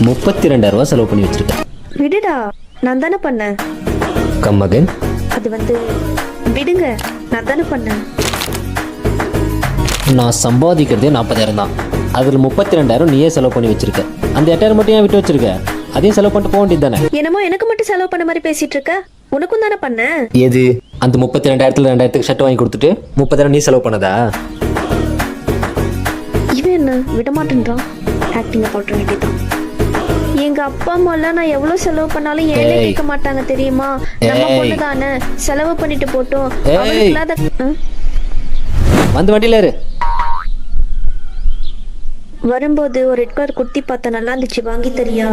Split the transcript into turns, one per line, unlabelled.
₹32,000 செலவு பண்ணி வச்சிருக்கேன்.
விடுடா, நான் தானே பண்ணேன்.
Come again.
அது விடுங்க, நான் தானே பண்ணேன்.
நான் சம்பாதிக்கிறதே 40,000 தான். அதில் 32,000 நீயே செலவு பண்ணி வச்சிருக்க. அந்த 8,000 மட்டும் ஏன் விட்டு வச்சிருக்க? அதையும் செலவு பண்ணிட்டு போக வேண்டியது தானே.
என்னமோ எனக்கு மட்டும் செலவு பண்ண மாதிரி பேசிட்டு இருக்க. உனக்கும் தானே பண்ணேன்.
எது? அந்த 32,000த்துல 2,000க்கு ஷர்ட் வாங்கி கொடுத்துட்டு 30,000 நீ செலவு பண்ணதா?
இவன் என்ன விட மாட்டேன்றான். ஆக்டிங்க போட்ட வேண்டியதான். எங்க அப்பா அம்மா எல்லாம் நான் எவ்வளவு செலவு பண்ணாலும் ஏழை கேட்க மாட்டாங்க தெரியுமா. நம்ம பொண்ணு தானே, செலவு பண்ணிட்டு போட்டோம். அவளுக்கு இல்லாத
வந்து வண்டியில இரு.
வரும்போது ஒரு ரெட் கலர் குர்த்தி பார்த்தா நல்லா இருந்துச்சு, வாங்கி தரியா?